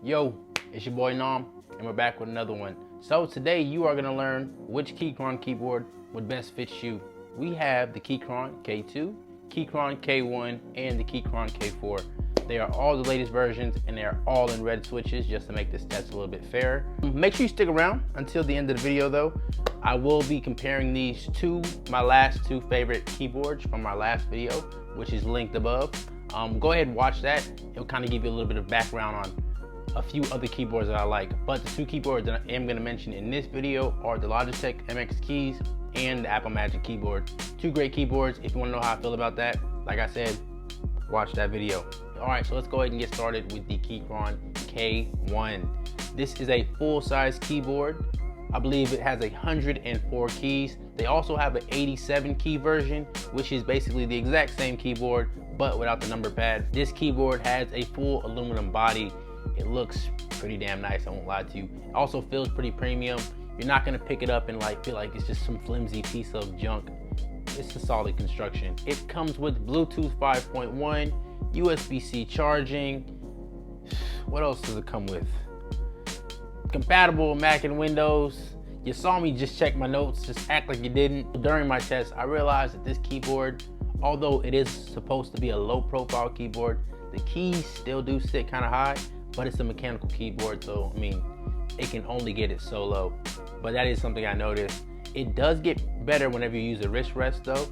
Yo, it's your boy Nom, and we're back with another one. So today you are gonna learn which Keychron keyboard would best fit you. We have the Keychron K2, Keychron K1, and the Keychron K4. They are all the latest versions, and they are all in red switches just to make this test a little bit fairer. Make sure you stick around until the end of the video though. I will be comparing these to my last two favorite keyboards from my last video, which is linked above. Go ahead and watch that. It'll kind of give you a little bit of background on a few other keyboards that I like. But the two keyboards that I am going to mention in this video are the Logitech MX keys and the Apple Magic keyboard. Two great keyboards. If you want to know how I feel about that, like I said, watch that video. All right, so let's go ahead and get started with the Keychron K1. This is a full-size keyboard. I believe it has 104 keys. They also have an 87 key version, which is basically the exact same keyboard, but without the number pad. This keyboard has a full aluminum body. It looks pretty damn nice, I won't lie to you. It also feels pretty premium. You're not gonna pick it up and feel like it's just some flimsy piece of junk. It's a solid construction. It comes with Bluetooth 5.1, USB-C charging. What else does it come with? Compatible Mac and Windows. You saw me just check my notes, just act like you didn't. During my test, I realized that this keyboard, although it is supposed to be a low profile keyboard, the keys still do sit kind of high, but it's a mechanical keyboard, so I mean, it can only get it so low. But that is something I noticed. It does get better whenever you use a wrist rest though.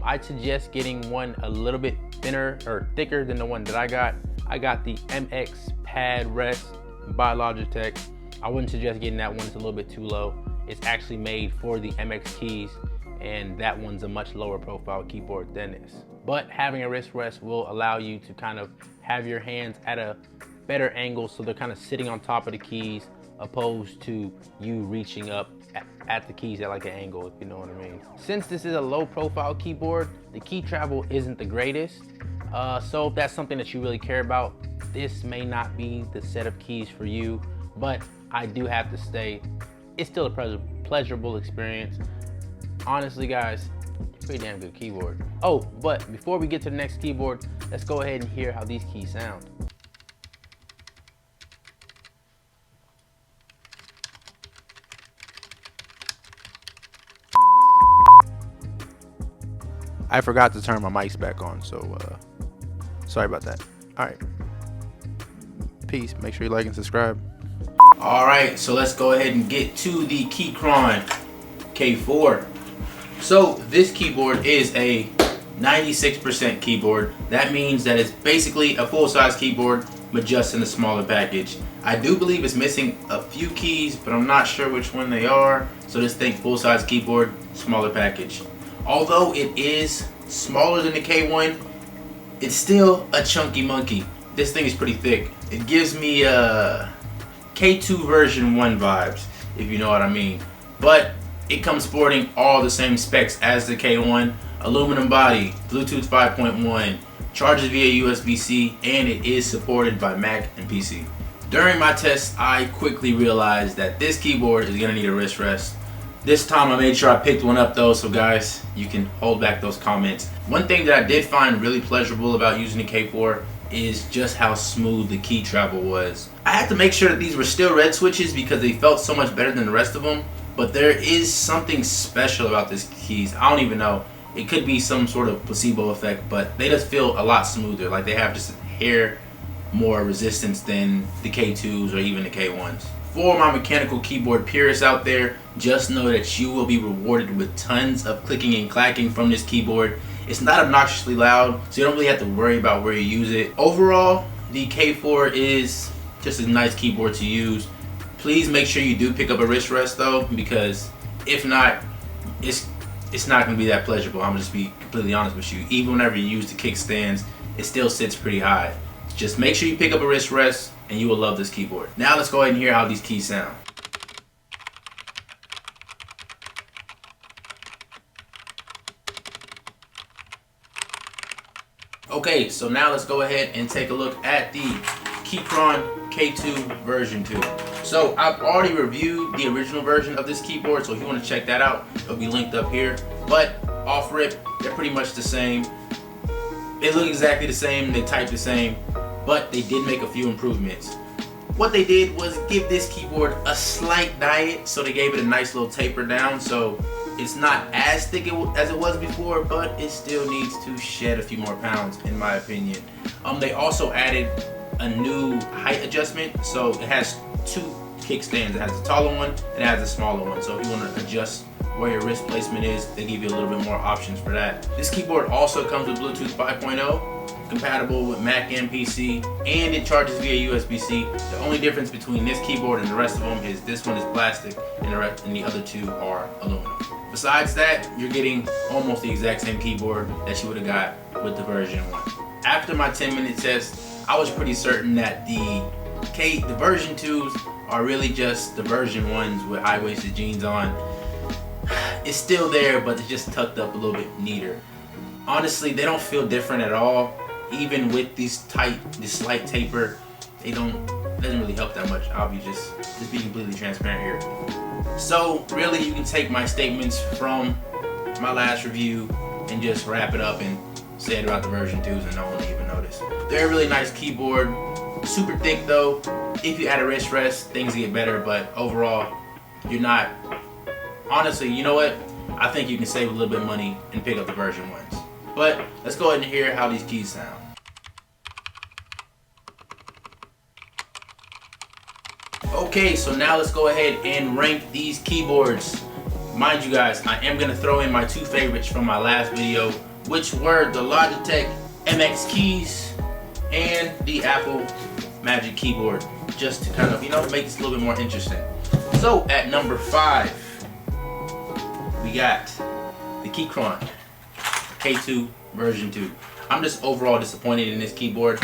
I'd suggest getting one a little bit thinner or thicker than the one that I got. I got the MX pad rest by Logitech. I wouldn't suggest getting that one, it's a little bit too low. It's actually made for the MX keys, and that one's a much lower profile keyboard than this. But having a wrist rest will allow you to kind of have your hands at a better angle, so they're kind of sitting on top of the keys, opposed to you reaching up at the keys at like an angle, if you know what I mean. Since this is a low profile keyboard, the key travel isn't the greatest. So if that's something that you really care about, this may not be the set of keys for you, but I do have to say, it's still a pleasurable experience. Honestly guys, pretty damn good keyboard. Oh, but before we get to the next keyboard, let's go ahead and hear how these keys sound. I forgot to turn my mics back on, so sorry about that. All right, peace. Make sure you like and subscribe. All right, so let's go ahead and get to the Keychron K4. So this keyboard is a 96% keyboard. That means that it's basically a full-size keyboard, but just in a smaller package. I do believe it's missing a few keys, but I'm not sure which one they are. So just think full-size keyboard, smaller package. Although it is smaller than the K1, it's still a chunky monkey. This thing is pretty thick. It gives me K2 version 1 vibes, if you know what I mean. But it comes sporting all the same specs as the K1. Aluminum body, Bluetooth 5.1, charges via USB-C, and it is supported by Mac and PC. During my test, I quickly realized that this keyboard is gonna need a wrist rest. This time I made sure I picked one up though, so guys, you can hold back those comments. One thing that I did find really pleasurable about using the K4 is just how smooth the key travel was. I had to make sure that these were still red switches because they felt so much better than the rest of them, but there is something special about these keys. I don't even know. It could be some sort of placebo effect, but they just feel a lot smoother. Like they have just a hair more resistance than the K2s or even the K1s. For my mechanical keyboard purists out there, just know that you will be rewarded with tons of clicking and clacking from this keyboard. It's not obnoxiously loud, so you don't really have to worry about where you use it. Overall, the K4 is just a nice keyboard to use. Please make sure you do pick up a wrist rest though, because if not, it's not going to be that pleasurable. I'm going to just be completely honest with you. Even whenever you use the kickstands, it still sits pretty high. Just make sure you pick up a wrist rest and you will love this keyboard. Now let's go ahead and hear how these keys sound. Okay, so now let's go ahead and take a look at the Keychron K2 version 2. So I've already reviewed the original version of this keyboard, so if you want to check that out, it'll be linked up here. But off rip, they're pretty much the same. They look exactly the same, they type the same, but they did make a few improvements. what they did was give this keyboard a slight diet, so they gave it a nice little taper down, so it's not as thick as it was before, but it still needs to shed a few more pounds in my opinion. They also added a new height adjustment, so it has two kickstands. It has a taller one and it has a smaller one, so if you want to adjust where your wrist placement is, they give you a little bit more options for that. This keyboard also comes with Bluetooth 5.0, compatible with Mac and PC, and it charges via USB-C. The only difference between this keyboard and the rest of them is this one is plastic and the other two are aluminum. Besides that, you're getting almost the exact same keyboard that you would have got with the version 1. After my 10-minute test, I was pretty certain that the version 2s are really just the version 1s with high-waisted jeans on. It's still there, but it's just tucked up a little bit neater. Honestly, they don't feel different at all. Even with this slight taper, it doesn't really help that much. I'll be just be completely transparent here. So really, you can take my statements from my last review and just wrap it up and say it about the version 2s and no one will even notice. They're a really nice keyboard. Super thick though. If you add a wrist rest, things get better, but overall, you're not. Honestly, you know what? I think you can save a little bit of money and pick up the version 1s. But let's go ahead and hear how these keys sound. Okay, so now let's go ahead and rank these keyboards. Mind you guys, I am gonna throw in my two favorites from my last video, which were the Logitech MX keys and the Apple Magic Keyboard, just to kind of, make this a little bit more interesting. So at number 5, we got the Keychron K2 version 2. I'm just overall disappointed in this keyboard.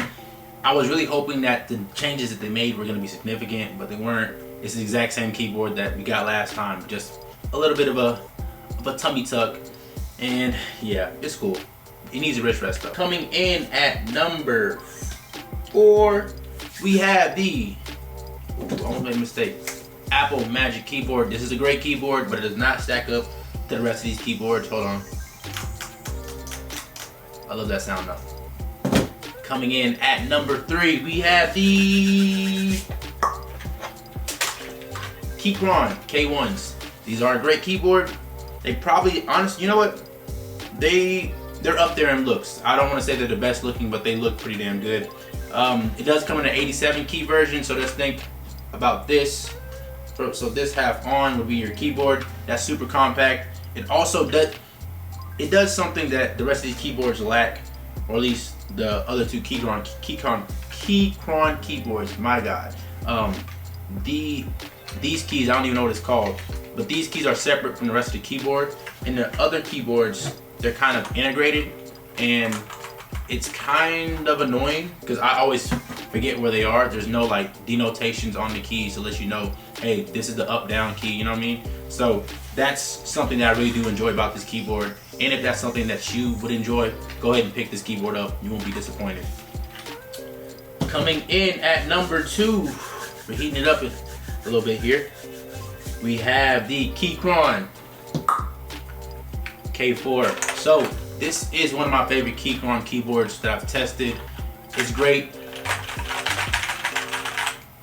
I was really hoping that the changes that they made were going to be significant, but they weren't. It's the exact same keyboard that we got last time, just a little bit of a tummy tuck, and yeah, it's cool. It needs a wrist rest though. Coming in at number 4, we have the, I almost made a mistake, Apple Magic Keyboard. This is a great keyboard, but it does not stack up to the rest of these keyboards. Hold on. I love that sound though. Coming in at number 3, we have the Keychron K1s. These are a great keyboard. They probably, honestly, you know what? They're up there in looks. I don't want to say they're the best looking, but they look pretty damn good. It does come in an 87 key version, so let's think about this. So this half on would be your keyboard. That's super compact. It also does something that the rest of these keyboards lack, or at least the other two Keychron keyboards. My God, these keys, I don't even know what it's called, but these keys are separate from the rest of the keyboard. And the other keyboards, they're kind of integrated, and it's kind of annoying because I always forget where they are. There's no like denotations on the keys to let you know, hey, this is the up down key, you know what I mean? So that's something that I really do enjoy about this keyboard. And if that's something that you would enjoy, go ahead and pick this keyboard up. You won't be disappointed. Coming in at number 2, we're heating it up a little bit here. We have the Keychron K4. So this is one of my favorite Keychron keyboards that I've tested. It's great.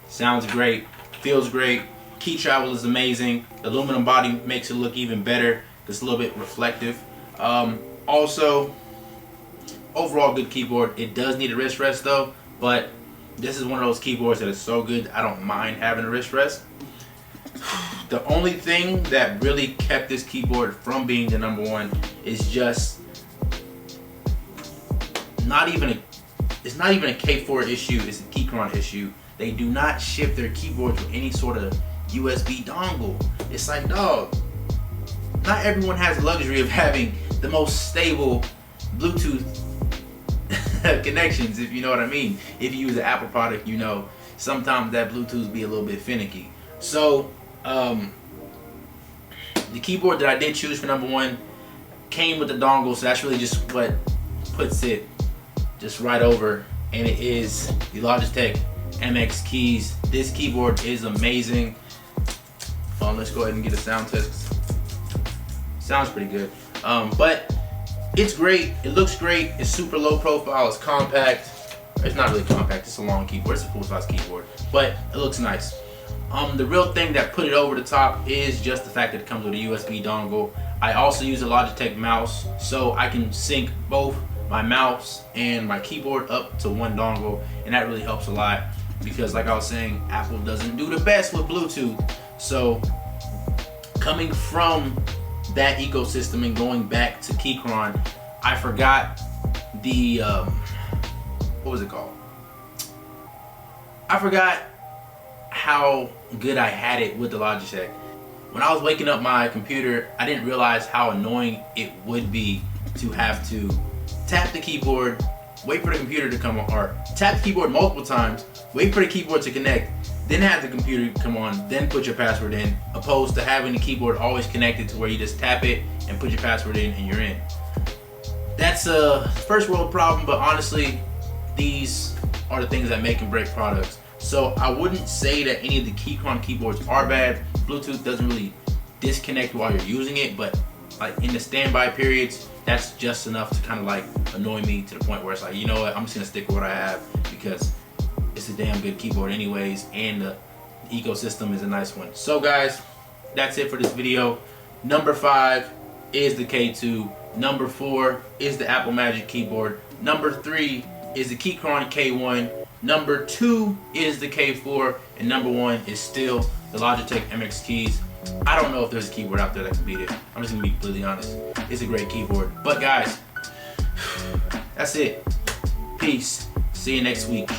Sounds great. Feels great. Key travel is amazing. The aluminum body makes it look even better. It's a little bit reflective. Also, overall good keyboard. It does need a wrist rest though, but this is one of those keyboards that is so good I don't mind having a wrist rest. The only thing that really kept this keyboard from being the number 1 is just it's not even a K4 issue, it's a Keychron issue. They do not ship their keyboards with any sort of USB dongle. It's like, dog, not everyone has the luxury of having the most stable Bluetooth connections, if you know what I mean. If you use an Apple product, you know sometimes that Bluetooth be a little bit finicky. So the keyboard that I did choose for number 1 came with the dongle, so that's really just what puts it just right over, and it is the Logitech MX keys. This keyboard is amazing. Let's go ahead and get a sound test. Sounds pretty good, but it's great. It looks great. It's super low profile. It's compact. It's not really compact, it's a long keyboard, it's a full-size keyboard, but it looks nice. The real thing that put it over the top is just the fact that it comes with a USB dongle. I also use a Logitech mouse, so I can sync both my mouse and my keyboard up to one dongle, and that really helps a lot because, like I was saying, Apple doesn't do the best with Bluetooth. So coming from that ecosystem and going back to Keychron, I forgot the what was it called? I forgot how good I had it with the Logitech. When I was waking up my computer, I didn't realize how annoying it would be to have to tap the keyboard, wait for the computer to come on, or tap the keyboard multiple times, wait for the keyboard to connect, then have the computer come on, then put your password in, opposed to having the keyboard always connected to where you just tap it and put your password in and you're in. That's a first world problem, but honestly, these are the things that make and break products. So I wouldn't say that any of the Keychron keyboards are bad. Bluetooth doesn't really disconnect while you're using it, but like in the standby periods, that's just enough to kind of like annoy me to the point where it's like, you know what, I'm just gonna stick with what I have because it's a damn good keyboard anyways, and the ecosystem is a nice one. So guys, that's it for this video. Number 5 is the K2. Number 4 is the Apple Magic keyboard. Number 3 is the Keychron K1. Number 2 is the K4, and number 1 is still the Logitech MX Keys. I don't know if there's a keyboard out there that can beat it. I'm just gonna be completely honest. It's a great keyboard. But guys, that's it. Peace. See you next week.